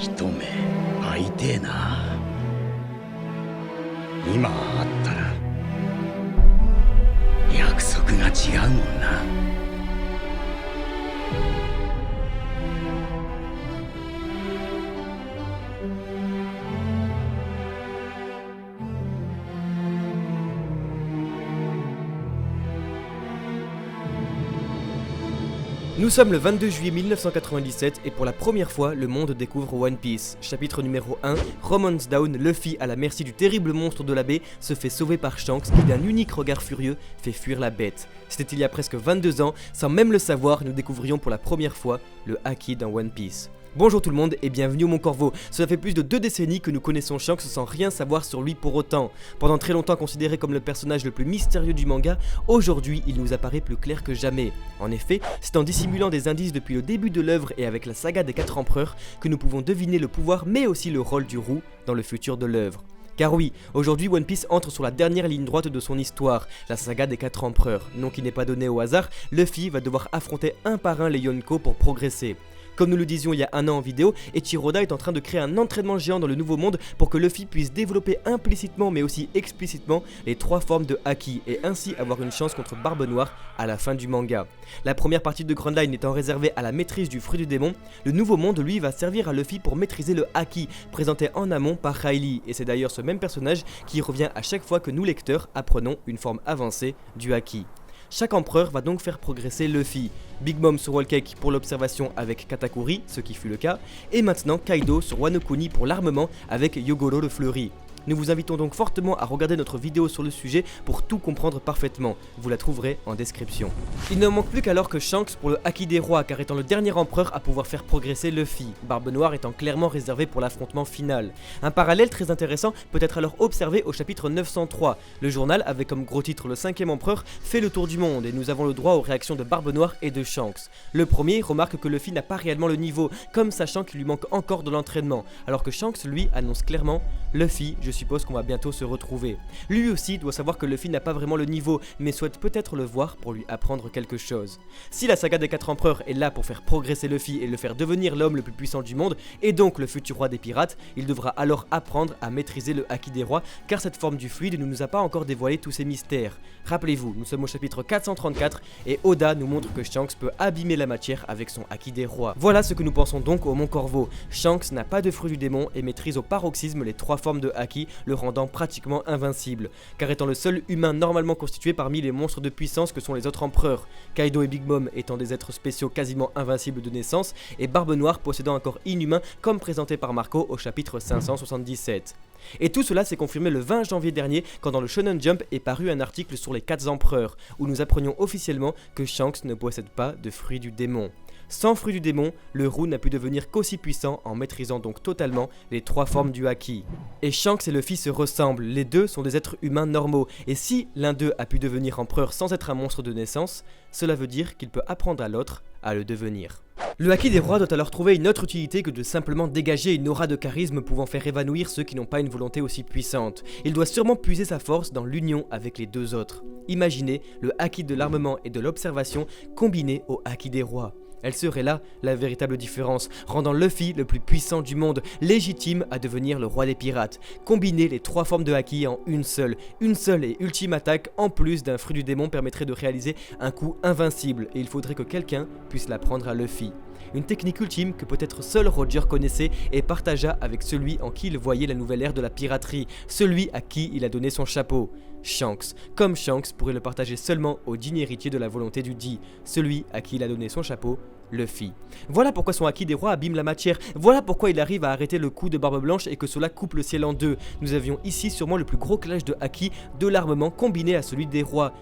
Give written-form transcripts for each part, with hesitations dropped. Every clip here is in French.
一目会いてえな。今会ったら約束が違うもんな。Nous sommes le 22 juillet 1997 et pour la première fois, le monde découvre One Piece. Chapitre numéro 1, Romance Down, Luffy à la merci du terrible monstre de la baie se fait sauver par Shanks qui d'un unique regard furieux fait fuir la bête. C'était il y a presque 22 ans, sans même le savoir, nous découvrions pour la première fois le Haki dans One Piece. Bonjour tout le monde et bienvenue au Mon Corvo. Cela fait plus de 2 décennies que nous connaissons Shanks sans rien savoir sur lui pour autant. Pendant très longtemps considéré comme le personnage le plus mystérieux du manga, aujourd'hui il nous apparaît plus clair que jamais. En effet, c'est en dissimulant des indices depuis le début de l'œuvre et avec la saga des 4 empereurs que nous pouvons deviner le pouvoir mais aussi le rôle du roux dans le futur de l'œuvre. Car oui, aujourd'hui One Piece entre sur la dernière ligne droite de son histoire, la saga des 4 empereurs. Nom qui n'est pas donné au hasard, Luffy va devoir affronter un par un les Yonko pour progresser. Comme nous le disions il y a un an en vidéo, Eiichiro est en train de créer un entraînement géant dans le nouveau monde pour que Luffy puisse développer implicitement mais aussi explicitement les 3 formes de Haki et ainsi avoir une chance contre Barbe Noire à la fin du manga. La première partie de Grand Line étant réservée à la maîtrise du fruit du démon, le nouveau monde lui va servir à Luffy pour maîtriser le Haki présenté en amont par Riley et c'est d'ailleurs ce même personnage qui revient à chaque fois que nous lecteurs apprenons une forme avancée du Haki. Chaque empereur va donc faire progresser Luffy, Big Mom sur Whole Cake pour l'observation avec Katakuri, ce qui fut le cas, et maintenant Kaido sur Wano Kuni pour l'armement avec Yogoro le Fleuri. Nous vous invitons donc fortement à regarder notre vidéo sur le sujet pour tout comprendre parfaitement, vous la trouverez en description. Il ne manque plus qu'alors que Shanks pour le Haki des rois car étant le dernier empereur à pouvoir faire progresser Luffy, Barbe Noire étant clairement réservé pour l'affrontement final. Un parallèle très intéressant peut être alors observé au chapitre 903. Le journal, avec comme gros titre le 5e empereur, fait le tour du monde et nous avons le droit aux réactions de Barbe Noire et de Shanks. Le premier remarque que Luffy n'a pas réellement le niveau, comme sachant qu'il lui manque encore de l'entraînement, alors que Shanks lui annonce clairement « Luffy, je suppose qu'on va bientôt se retrouver ». Lui aussi doit savoir que Luffy n'a pas vraiment le niveau, mais souhaite peut-être le voir pour lui apprendre quelque chose. Si la saga des 4 empereurs est là pour faire progresser Luffy et le faire devenir l'homme le plus puissant du monde, et donc le futur roi des pirates, il devra alors apprendre à maîtriser le Haki des rois, car cette forme du fluide ne nous a pas encore dévoilé tous ses mystères. Rappelez-vous, nous sommes au chapitre 434, et Oda nous montre que Shanks peut abîmer la matière avec son Haki des rois. Voilà ce que nous pensons donc au Mont Corvo. Shanks n'a pas de fruit du démon et maîtrise au paroxysme les 3 formes de Haki, le rendant pratiquement invincible, car étant le seul humain normalement constitué parmi les monstres de puissance que sont les autres empereurs, Kaido et Big Mom étant des êtres spéciaux quasiment invincibles de naissance, et Barbe Noire possédant un corps inhumain comme présenté par Marco au chapitre 577. Et tout cela s'est confirmé le 20 janvier dernier quand dans le Shonen Jump est paru un article sur les 4 empereurs, où nous apprenions officiellement que Shanks ne possède pas de fruit du démon. Sans fruit du démon, le roux n'a pu devenir qu'aussi puissant en maîtrisant donc totalement les 3 formes du Haki. Et Shanks et Luffy se ressemblent, les deux sont des êtres humains normaux, et si l'un d'eux a pu devenir empereur sans être un monstre de naissance, cela veut dire qu'il peut apprendre à l'autre à le devenir. Le Haki des rois doit alors trouver une autre utilité que de simplement dégager une aura de charisme pouvant faire évanouir ceux qui n'ont pas une volonté aussi puissante. Il doit sûrement puiser sa force dans l'union avec les 2 autres. Imaginez le Haki de l'armement et de l'observation combiné au Haki des rois. Elle serait là la véritable différence, rendant Luffy le plus puissant du monde, légitime à devenir le roi des pirates. Combiner les 3 formes de Haki en une seule et ultime attaque en plus d'un fruit du démon permettrait de réaliser un coup invincible et il faudrait que quelqu'un puisse l'apprendre à Luffy. Une technique ultime que peut-être seul Roger connaissait et partagea avec celui en qui il voyait la nouvelle ère de la piraterie, celui à qui il a donné son chapeau. Shanks, comme Shanks pourrait le partager seulement au digne héritier de la volonté du Di, celui à qui il a donné son chapeau, Luffy. Voilà pourquoi son Haki des rois abîme la matière, voilà pourquoi il arrive à arrêter le coup de Barbe Blanche et que cela coupe le ciel en 2. Nous avions ici sûrement le plus gros clash de Haki de l'armement combiné à celui des rois.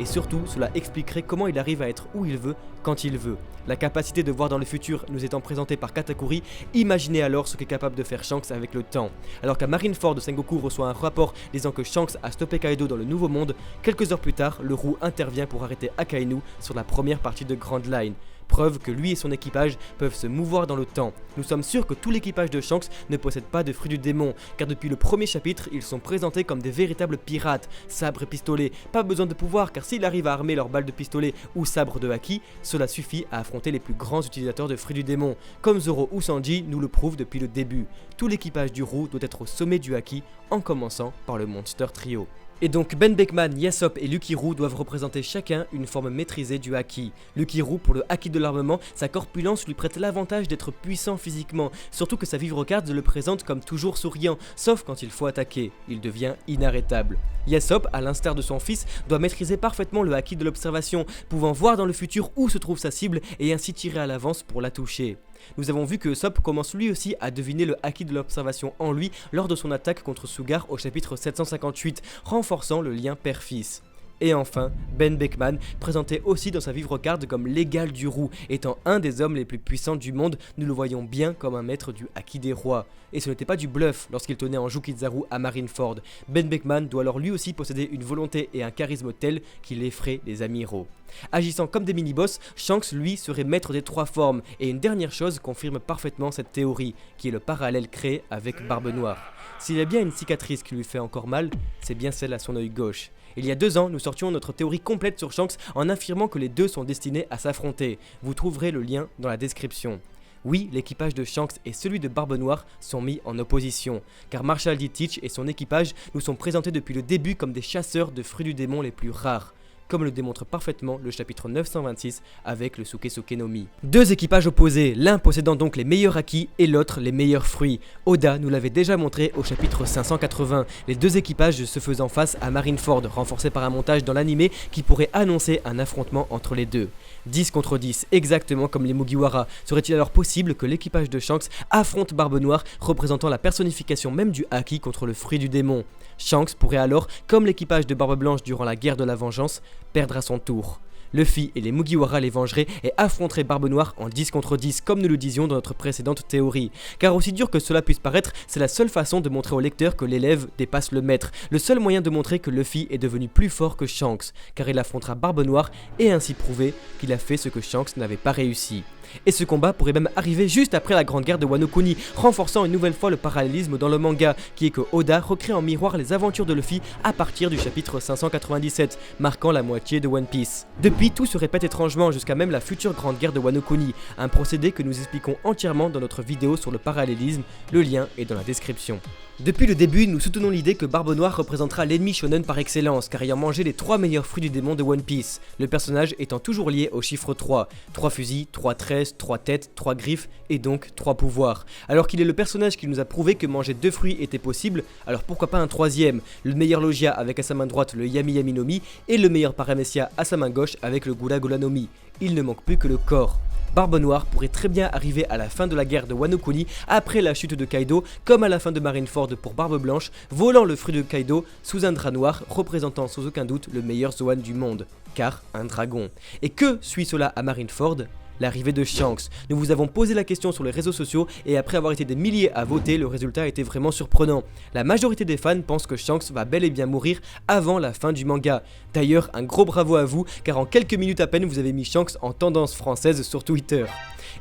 et surtout cela expliquerait comment il arrive à être où il veut, quand il veut. La capacité de voir dans le futur nous étant présentée par Katakuri, imaginez alors ce qu'est capable de faire Shanks avec le temps. Alors qu'à Marineford, Sengoku reçoit un rapport disant que Shanks a stoppé Kaido dans le Nouveau Monde, quelques heures plus tard, le roux intervient pour arrêter Akainu sur la première partie de Grand Line. Preuve que lui et son équipage peuvent se mouvoir dans le temps. Nous sommes sûrs que tout l'équipage de Shanks ne possède pas de fruits du démon, car depuis le premier chapitre, ils sont présentés comme des véritables pirates, sabres et pistolets. Pas besoin de pouvoir, car s'ils arrivent à armer leurs balles de pistolet ou sabres de haki, cela suffit à affronter les plus grands utilisateurs de fruits du démon, comme Zoro ou Sanji nous le prouvent depuis le début. Tout l'équipage du roux doit être au sommet du haki, en commençant par le Monster Trio. Et donc Ben Beckman, Yasopp et Lucky Roux doivent représenter chacun une forme maîtrisée du haki. Lucky Roux, pour le haki de l'armement, sa corpulence lui prête l'avantage d'être puissant physiquement, surtout que sa vibrocarde le présente comme toujours souriant, sauf quand il faut attaquer, il devient inarrêtable. Yasopp, à l'instar de son fils, doit maîtriser parfaitement le haki de l'observation, pouvant voir dans le futur où se trouve sa cible et ainsi tirer à l'avance pour la toucher. Nous avons vu que Usopp commence lui aussi à deviner le haki de l'observation en lui lors de son attaque contre Sugar au chapitre 758, renforçant le lien père-fils. Et enfin, Ben Beckman, présenté aussi dans sa vibrocarde comme l'égal du roux, étant un des hommes les plus puissants du monde, nous le voyons bien comme un maître du haki des rois. Et ce n'était pas du bluff lorsqu'il tenait en joue Kizaru à Marineford. Ben Beckman doit alors lui aussi posséder une volonté et un charisme tel qu'il effraie les amiraux. Agissant comme des mini-boss, Shanks lui serait maître des trois formes, et une dernière chose confirme parfaitement cette théorie, qui est le parallèle créé avec Barbe Noire. S'il y a bien une cicatrice qui lui fait encore mal, c'est bien celle à son œil gauche. Il y a 2 ans, nous sortions notre théorie complète sur Shanks en affirmant que les deux sont destinés à s'affronter. Vous trouverez le lien dans la description. Oui, l'équipage de Shanks et celui de Barbe Noire sont mis en opposition, car Marshall D. Teach et son équipage nous sont présentés depuis le début comme des chasseurs de fruits du démon les plus rares, comme le démontre parfaitement le chapitre 926 avec le Sukesuke no Mi. 2 équipages opposés, l'un possédant donc les meilleurs haki et l'autre les meilleurs fruits. Oda nous l'avait déjà montré au chapitre 580, les 2 équipages se faisant face à Marineford, renforcés par un montage dans l'animé qui pourrait annoncer un affrontement entre les deux. 10 contre 10, exactement comme les Mugiwara. Serait-il alors possible que l'équipage de Shanks affronte Barbe Noire, représentant la personnification même du haki contre le fruit du démon? Shanks pourrait alors, comme l'équipage de Barbe Blanche durant la guerre de la vengeance, perdre à son tour. Luffy et les Mugiwara les vengeraient et affronteraient Barbe Noire en 10 contre 10 comme nous le disions dans notre précédente théorie. Car aussi dur que cela puisse paraître, c'est la seule façon de montrer au lecteur que l'élève dépasse le maître, le seul moyen de montrer que Luffy est devenu plus fort que Shanks, car il affrontera Barbe Noire et ainsi prouver qu'il a fait ce que Shanks n'avait pas réussi. Et ce combat pourrait même arriver juste après la grande guerre de Wano Kuni, renforçant une nouvelle fois le parallélisme dans le manga, qui est que Oda recrée en miroir les aventures de Luffy à partir du chapitre 597, marquant la moitié de One Piece. Depuis, tout se répète étrangement jusqu'à même la future grande guerre de Wano Kuni, un procédé que nous expliquons entièrement dans notre vidéo sur le parallélisme, le lien est dans la description. Depuis le début, nous soutenons l'idée que Barbe Noire représentera l'ennemi shonen par excellence, car ayant mangé les 3 meilleurs fruits du démon de One Piece, le personnage étant toujours lié au chiffre 3, 3 fusils, 3 tresses, 3 têtes, 3 griffes, et donc 3 pouvoirs. Alors qu'il est le personnage qui nous a prouvé que manger 2 fruits était possible, alors pourquoi pas un troisième, le meilleur Logia avec à sa main droite le Yami Yami no Mi, et le meilleur Paramecia à sa main gauche avec le Gula Gula no Mi. Il ne manque plus que le corps. Barbe Noire pourrait très bien arriver à la fin de la guerre de Wano Kuni, après la chute de Kaido, comme à la fin de Marineford pour Barbe Blanche, volant le fruit de Kaido sous un drap noir, représentant sans aucun doute le meilleur Zoan du monde, car un dragon. Et que suit cela à Marineford ? L'arrivée de Shanks. Nous vous avons posé la question sur les réseaux sociaux et après avoir été des milliers à voter, le résultat était vraiment surprenant. La majorité des fans pensent que Shanks va bel et bien mourir avant la fin du manga. D'ailleurs, un gros bravo à vous, car en quelques minutes à peine vous avez mis Shanks en tendance française sur Twitter.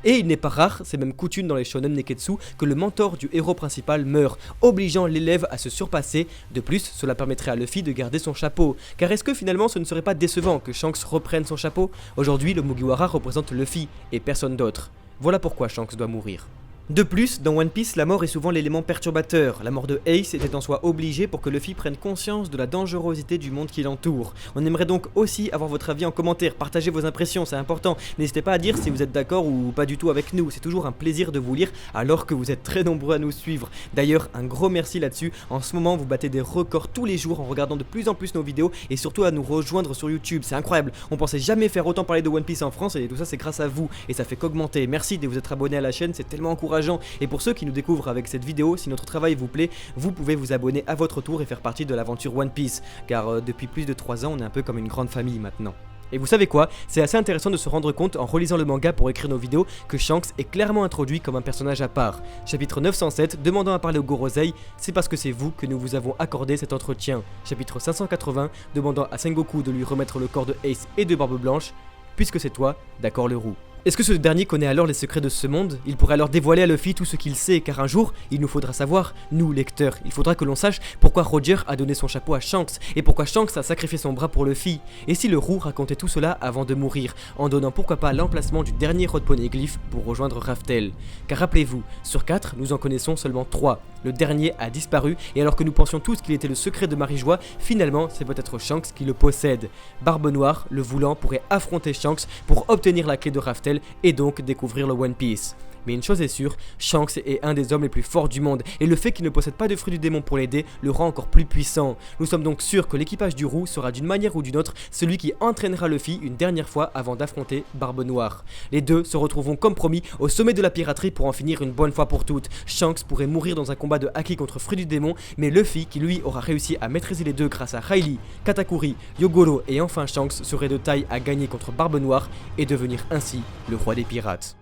Et il n'est pas rare, c'est même coutume dans les shonen neketsu, que le mentor du héros principal meurt, obligeant l'élève à se surpasser. De plus, cela permettrait à Luffy de garder son chapeau. Car est-ce que finalement ce ne serait pas décevant que Shanks reprenne son chapeau? Aujourd'hui, le Mugiwara représente Luffy, et personne d'autre. Voilà pourquoi Shanks doit mourir. De plus, dans One Piece, la mort est souvent l'élément perturbateur. La mort de Ace était en soi obligée pour que Luffy prenne conscience de la dangerosité du monde qui l'entoure. On aimerait donc aussi avoir votre avis en commentaire, partagez vos impressions, c'est important. N'hésitez pas à dire si vous êtes d'accord ou pas du tout avec nous, c'est toujours un plaisir de vous lire alors que vous êtes très nombreux à nous suivre. D'ailleurs, un gros merci là-dessus, en ce moment vous battez des records tous les jours en regardant de plus en plus nos vidéos et surtout à nous rejoindre sur YouTube, c'est incroyable. On pensait jamais faire autant parler de One Piece en France et tout ça c'est grâce à vous et ça fait qu'augmenter. Merci de vous être abonné à la chaîne, c'est tellement encourageant. encourageant. Et pour ceux qui nous découvrent avec cette vidéo, si notre travail vous plaît, vous pouvez vous abonner à votre tour et faire partie de l'aventure One Piece, car depuis plus de 3 ans, on est un peu comme une grande famille maintenant. Et vous savez quoi, c'est assez intéressant de se rendre compte en relisant le manga pour écrire nos vidéos que Shanks est clairement introduit comme un personnage à part. Chapitre 907, demandant à parler au Gorosei, c'est parce que c'est vous que nous vous avons accordé cet entretien. Chapitre 580, demandant à Sengoku de lui remettre le corps de Ace et de Barbe Blanche, puisque c'est toi, d'accord le roux. Est-ce que ce dernier connaît alors les secrets de ce monde? Il pourrait alors dévoiler à Luffy tout ce qu'il sait, car un jour, il nous faudra savoir, nous lecteurs, il faudra que l'on sache pourquoi Roger a donné son chapeau à Shanks, et pourquoi Shanks a sacrifié son bras pour Luffy. Et si le roux racontait tout cela avant de mourir, en donnant pourquoi pas l'emplacement du dernier Road Poneglyph pour rejoindre Raftel. Car rappelez-vous, sur 4, nous en connaissons seulement 3. Le dernier a disparu, et alors que nous pensions tous qu'il était le secret de Marie-Joie, finalement c'est peut-être Shanks qui le possède. Barbe Noire, le voulant, pourrait affronter Shanks pour obtenir la clé de Raftel et donc découvrir le One Piece. Mais une chose est sûre, Shanks est un des hommes les plus forts du monde, et le fait qu'il ne possède pas de fruit du démon pour l'aider le rend encore plus puissant. Nous sommes donc sûrs que l'équipage du roux sera d'une manière ou d'une autre celui qui entraînera Luffy une dernière fois avant d'affronter Barbe Noire. Les deux se retrouveront comme promis au sommet de la piraterie pour en finir une bonne fois pour toutes. Shanks pourrait mourir dans un combat de haki contre fruit du démon, mais Luffy, qui lui aura réussi à maîtriser les deux grâce à Riley, Katakuri, Yogoro et enfin Shanks, serait de taille à gagner contre Barbe Noire et devenir ainsi le roi des pirates.